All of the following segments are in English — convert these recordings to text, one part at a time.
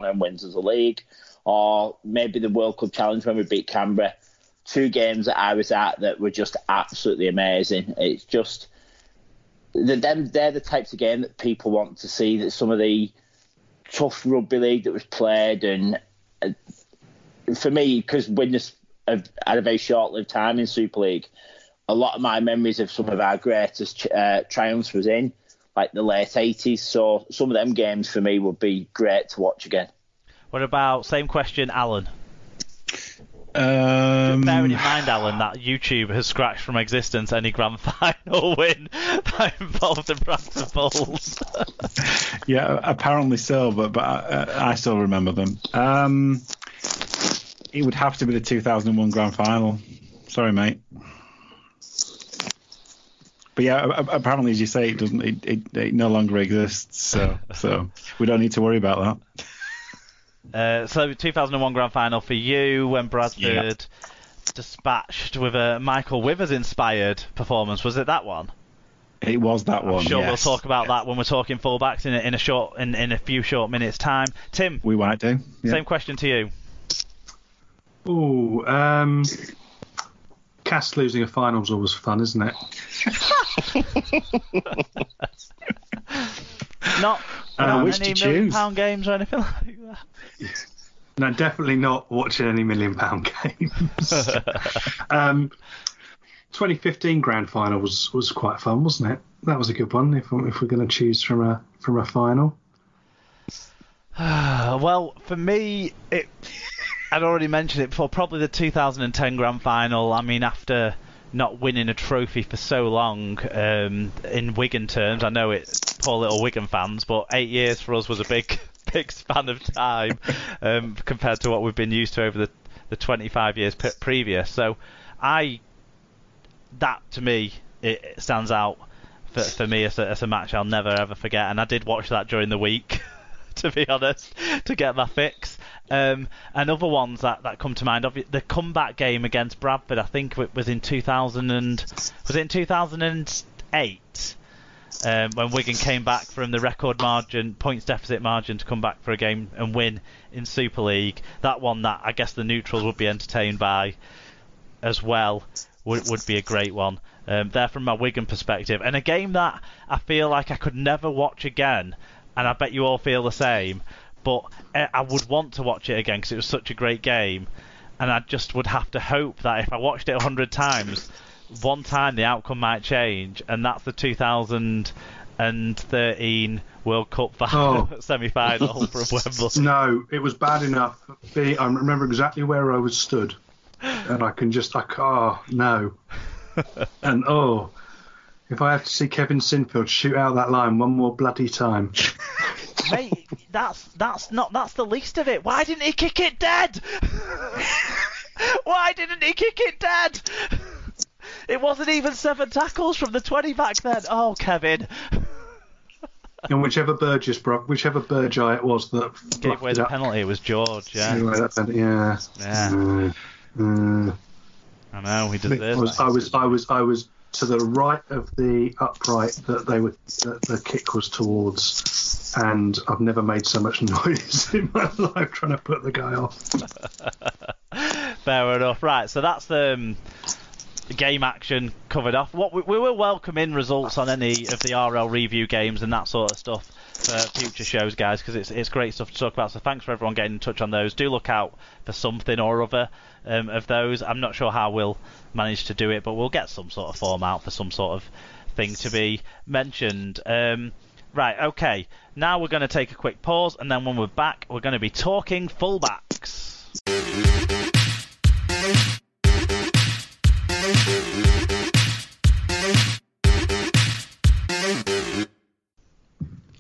and wins as a league, or maybe the World Cup Challenge when we beat Canberra. 2 games that I was at that were just absolutely amazing. It's just they're the types of game that people want to see. That some of the tough rugby league that was played, and for me, because Widnes have had a very short-lived time in Super League, a lot of my memories of some of our greatest triumphs was in like the late 80s. So some of them games for me would be great to watch again. What about, same question, Alan? Bearing in mind, Alan, that YouTube has scratched from existence any grand final win that involved the Bradford Bulls. Yeah, apparently so, but I still remember them. It would have to be the 2001 grand final. Sorry, mate. But yeah, apparently, as you say, it no longer exists. So we don't need to worry about that. So 2001 grand final for you, when Bradford dispatched with a Michael Withers inspired performance. Was it that one? It was that one. I'm sure yes. we'll talk about that when we're talking fullbacks in a few short minutes time. Tim, we might do. Yeah. Same question to you. Oh, Cast losing a final's always fun, isn't it? Not which any to £1 choose. million games or anything like that. No, definitely not watching any £1 million games. 2015 grand final was quite fun, wasn't it? That was a good one. If we're going to choose from a final. Well, for me, I'd already mentioned it before. Probably the 2010 grand final. I mean, after not winning a trophy for so long, in Wigan terms, I know it's poor little Wigan fans, but 8 years for us was a big span of time compared to what we've been used to over the 25 years previous. So that to me, it stands out for me as a match I'll never ever forget. And I did watch that during the week, to be honest, to get my fix. And other ones that come to mind, the comeback game against Bradford, I think it was in 2008, when Wigan came back from the record margin, points deficit margin, to come back for a game and win in Super League. That one that I guess the neutrals would be entertained by as well would be a great one. There from my Wigan perspective. And a game that I feel like I could never watch again, and I bet you all feel the same, but I would want to watch it again because it was such a great game, and I just would have to hope that if I watched it 100 times, one time the outcome might change, and that's the 2013 World Cup semi-final from Wembley. No, it was bad enough. I remember exactly where I was stood, and no. And if I had to see Kevin Sinfield shoot out that line one more bloody time. Mate, that's the least of it. Why didn't he kick it dead? Why didn't he kick it dead? It wasn't even 7 tackles from the 20 back then. Oh, Kevin. And whichever Burgeye it was that gave away the penalty, it was George. Yeah. Yeah. I know, he deserves it. I was to the right of the upright that the kick was towards, and I've never made so much noise in my life trying to put the guy off. Fair enough. Right, so that's the game action covered off. We will welcome in results on any of the RL review games and that sort of stuff for future shows, guys, because it's great stuff to talk about. So thanks for everyone getting in touch on those. Do look out for something or other of those. I'm not sure how we'll manage to do it, but we'll get some sort of form out for some sort of thing to be mentioned. Right, okay. Now we're going to take a quick pause, and then when we're back, we're going to be talking fullbacks.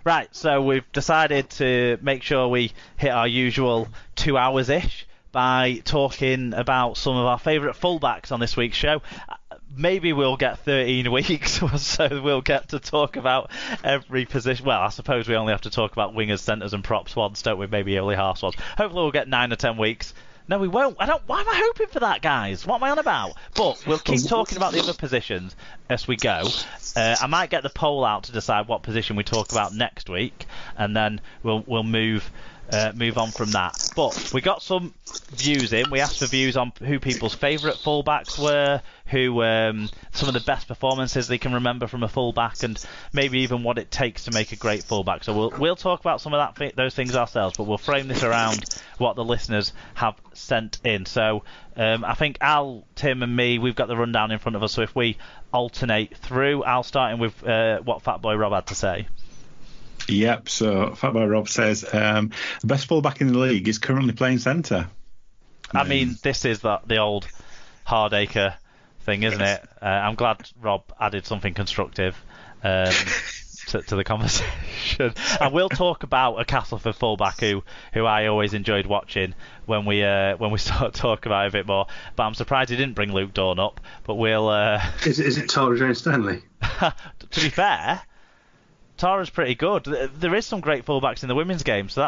Right, so we've decided to make sure we hit our usual 2 hours-ish by talking about some of our favourite fullbacks on this week's show. Maybe we'll get 13 weeks or so we'll get to talk about every position. Well, I suppose we only have to talk about wingers, centres and props once, don't we? Maybe only half once. Hopefully we'll get 9 or 10 weeks. No, we won't. Why am I hoping for that, guys? What am I on about? But we'll keep talking about the other positions as we go. I might get the poll out to decide what position we talk about next week, and then we'll move move on from that. But we got some views in. We asked for views on who people's favourite fullbacks were, who some of the best performances they can remember from a fullback, and maybe even what it takes to make a great fullback. So we'll talk about some of those things ourselves, but we'll frame this around what the listeners have sent in. So I think Al, Tim and me, we've got the rundown in front of us, so if we alternate through, I'll start in with what Fatboy Rob had to say. Yep, so Fatboy Rob says the best fullback in the league is currently playing centre. I mean, this is the old Hardacre thing, isn't it? I'm glad Rob added something constructive to the conversation. And we'll talk about a Castleford fullback who I always enjoyed watching when we start to talk about it a bit more. But I'm surprised he didn't bring Luke Dawn up. But we'll. Is it Tara Jane Stanley? To be fair, Tara's pretty good. There is some great fullbacks in the women's game, so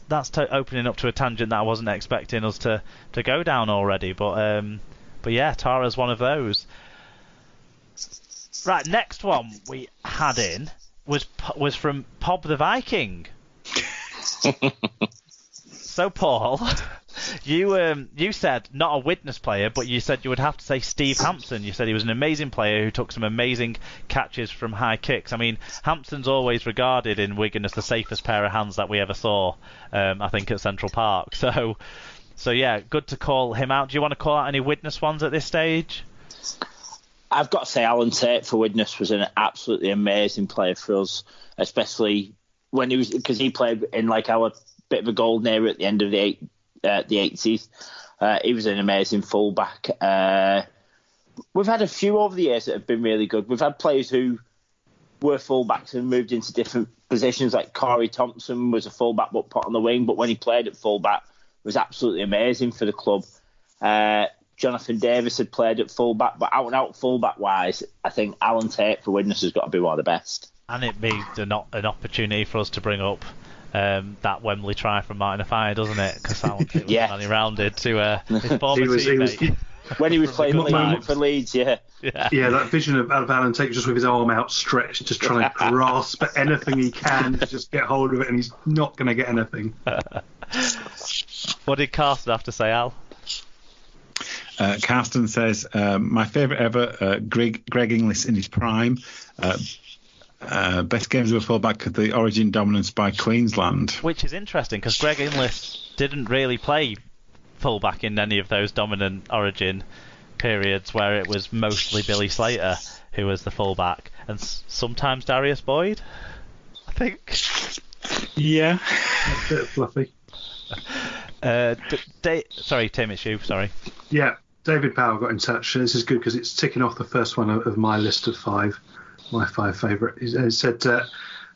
that's opening up to a tangent that I wasn't expecting us to go down already. But yeah, Tara's one of those. Right, next one we had in was from Pob the Viking. So Paul, you said not a Widnes player, but you said you would have to say Steve Hampson. You said he was an amazing player who took some amazing catches from high kicks. I mean, Hampson's always regarded in Wigan as the safest pair of hands that we ever saw, I think, at Central Park. So yeah, good to call him out. Do you want to call out any Widnes ones at this stage? I've got to say Alan Tate for Widnes was an absolutely amazing player for us, especially when because he played in like our bit of a golden era at the end of the 80s. He was an amazing fullback. We've had a few over the years that have been really good. We've had players who were fullbacks and moved into different positions, like Corey Thompson was a fullback but put on the wing, but when he played at fullback was absolutely amazing for the club. Jonathan Davis had played at fullback, but out and out fullback wise, I think Alan Tate for Widnes has got to be one of the best. And it made an opportunity for us to bring up that Wembley try from Martin Afire, doesn't it? Because Alan Tate was only rounded to his former teammate. When he was playing for Leeds, yeah, that vision of Alan Tate just with his arm outstretched, just trying to grasp at anything he can to just get hold of it, and he's not going to get anything. What did Carsten have to say, Al? Carsten says, my favourite ever, Greg Inglis in his prime. Best games of a fullback, the Origin dominance by Queensland. Which is interesting, because Greg Inglis didn't really play fullback in any of those dominant Origin periods where it was mostly Billy Slater who was the fullback, and sometimes Darius Boyd, I think. Yeah. A bit fluffy. Sorry, Tim, it's you. Sorry. Yeah, David Powell got in touch. This is good because it's ticking off the first one of my list of five. My five favourite. He said,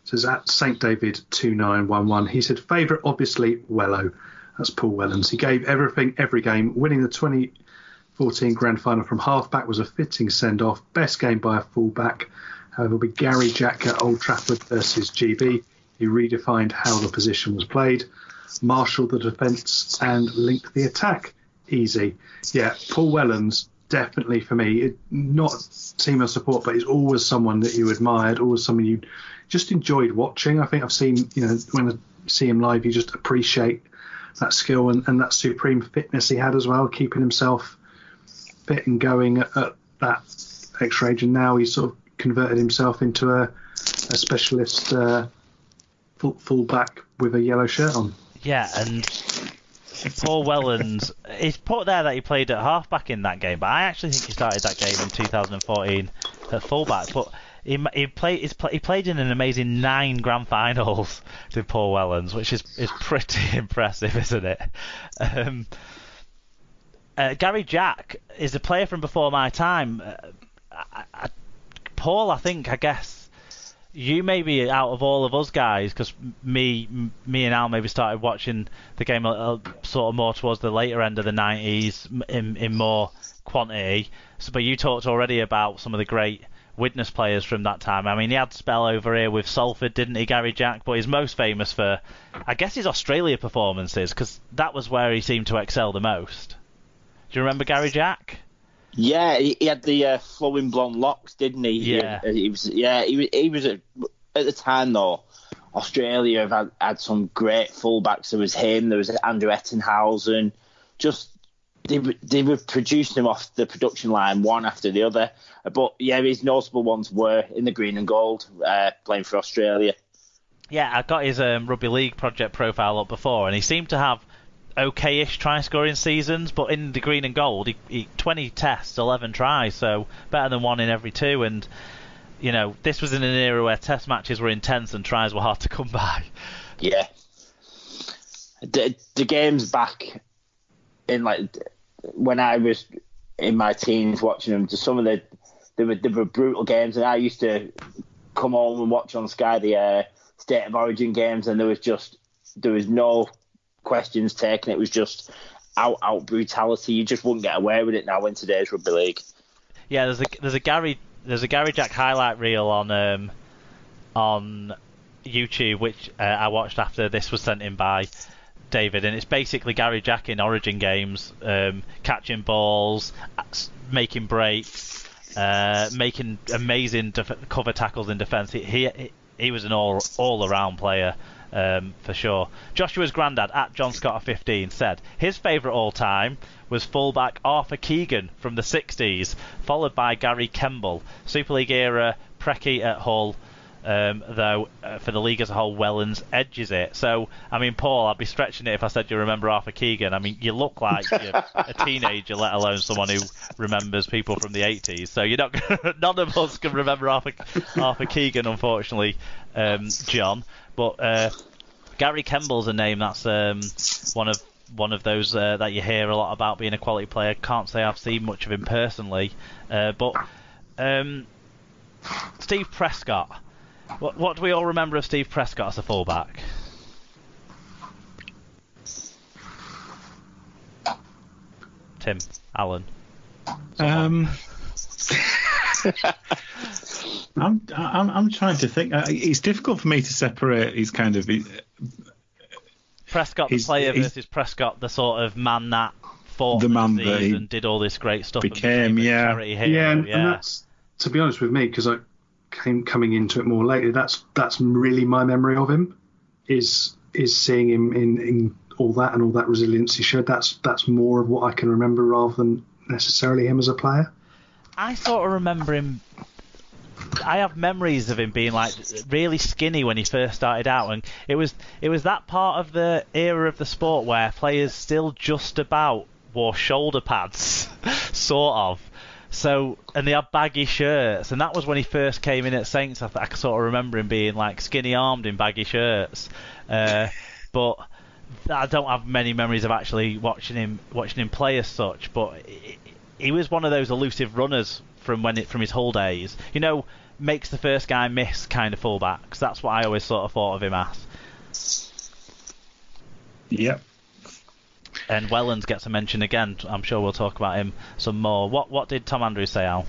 says at St David 2911. He said favourite, obviously Wello. That's Paul Wellens. He gave everything every game. Winning the 2014 Grand Final from halfback was a fitting send off. Best game by a fullback, however, will be Gary Jack at Old Trafford versus GB. He redefined how the position was played, marshalled the defence and linked the attack. Easy. Yeah, Paul Wellens, definitely for me. Not team of support, but he's always someone that you admired, always someone you just enjoyed watching. I think I've seen, when I see him live, you just appreciate that skill and that supreme fitness he had as well, keeping himself fit and going at that extra age. And now he's sort of converted himself into a specialist fullback with a yellow shirt on. Yeah, and Paul Wellens, it's put there that he played at halfback in that game, but I actually think he started that game in 2014 at fullback. But he played in an amazing 9 grand finals with Paul Wellens, which is pretty impressive, isn't it? Gary Jack is a player from before my time. Paul, I guess you maybe out of all of us guys, because me and Al maybe started watching the game sort of more towards the later end of the 90s in more quantity. So, but you talked already about some of the great Widnes players from that time. I mean, he had a spell over here with Salford, didn't he, Gary Jack? But he's most famous for, I guess, his Australia performances, because that was where he seemed to excel the most. Do you remember Gary Jack? Yeah, he had the flowing blonde locks, didn't he? Yeah. He was at the time though, Australia have had some great fullbacks. There was him, there was Andrew Ettenhausen. Just they were producing them off the production line one after the other. But yeah, his notable ones were in the green and gold, playing for Australia. Yeah, I got his Rugby League project profile up before, and he seemed to have okay-ish try-scoring seasons, but in the green and gold, he 20 tests, 11 tries, so better than 1 in every 2. And you know, this was in an era where test matches were intense and tries were hard to come by. Yeah, the games back in when I was in my teens watching them, just some of they were brutal games, and I used to come home and watch on Sky the State of Origin games, and there was no questions taken. It was just out brutality. You just wouldn't get away with it now in today's rugby league. Yeah, there's a Gary Jack highlight reel on YouTube which I watched after this was sent in by David, and it's basically Gary Jack in Origin games, catching balls, making breaks, making amazing cover tackles in defence. He was an all-around player, for sure. Joshua's granddad, at John Scott 15, said his favourite all-time was fullback Arthur Keegan from the 60s, followed by Gary Kemble. Super League era, Preki at Hull, though for the league as a whole, Wellens edges it. So, I mean, Paul, I'd be stretching it if I said you remember Arthur Keegan. I mean, you look like you're a teenager, let alone someone who remembers people from the 80s. So you're not. None of us can remember Arthur Keegan, unfortunately, John. But Gary Kemble's a name that's one of those that you hear a lot about being a quality player. Can't say I've seen much of him personally, but Steve Prescott. What do we all remember of Steve Prescott as a fullback? Tim, Alan. I'm trying to think. It's difficult for me to separate. He's kind of Prescott, the player, versus Prescott, the sort of man that fought the man that and did all this great stuff. Became, and that's, to be honest with me, because I coming into it more lately, that's really my memory of him is seeing him in all that resilience he showed. That's more of what I can remember rather than necessarily him as a player. I sort of remember him. I have memories of him being like really skinny when he first started out, and it was that part of the era of the sport where players still just about wore shoulder pads, sort of. So, and they had baggy shirts, and that was when he first came in at Saints. I sort of remember him being like skinny armed in baggy shirts, but I don't have many memories of actually watching him play as such. But he was one of those elusive runners from his Hull days. You know, makes the first guy miss kind of fullbacks. That's what I always sort of thought of him as. Yep. And Wellens gets a mention again. I'm sure we'll talk about him some more. What did Tom Andrews say, Al?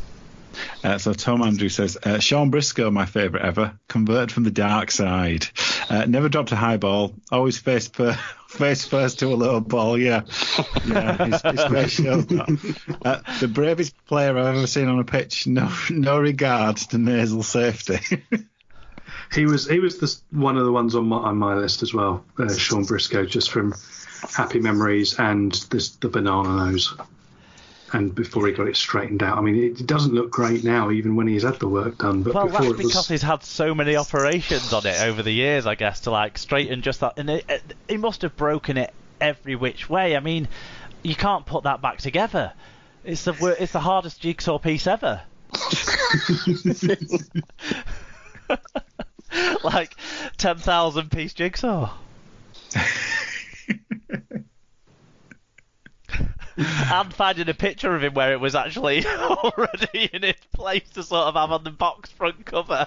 So Tom Andrews says, Sean Briscoe, my favourite ever, converted from the dark side. Never dropped a high ball, always face first to a low ball, yeah. His face shows that. The bravest player I've ever seen on a pitch, no regard to nasal safety. He was one of the ones on my list as well, Sean Briscoe, just from happy memories and the banana nose. And before he got it straightened out, I mean, it doesn't look great now, even when he's had the work done. But well, that's because he's had so many operations on it over the years, I guess, to like straighten just that. And he must have broken it every which way. I mean, you can't put that back together. It's the hardest jigsaw piece ever. Like 10,000 piece jigsaw. And finding a picture of him where it was actually already in its place to sort of have on the box front cover.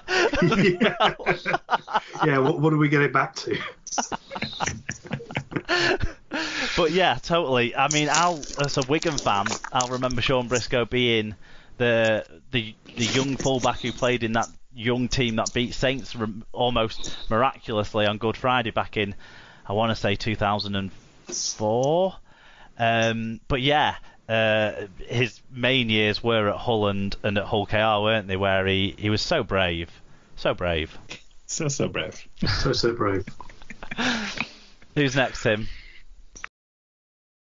Yeah, what do we get it back to? But yeah, totally. I mean, as a Wigan fan, I'll remember Sean Briscoe being the young fullback who played in that young team that beat Saints almost miraculously on Good Friday back in, I want to say 2004. But yeah, his main years were at Hull and at Hull KR, weren't they? Where he was so brave. So brave. So brave. Who's next, Tim?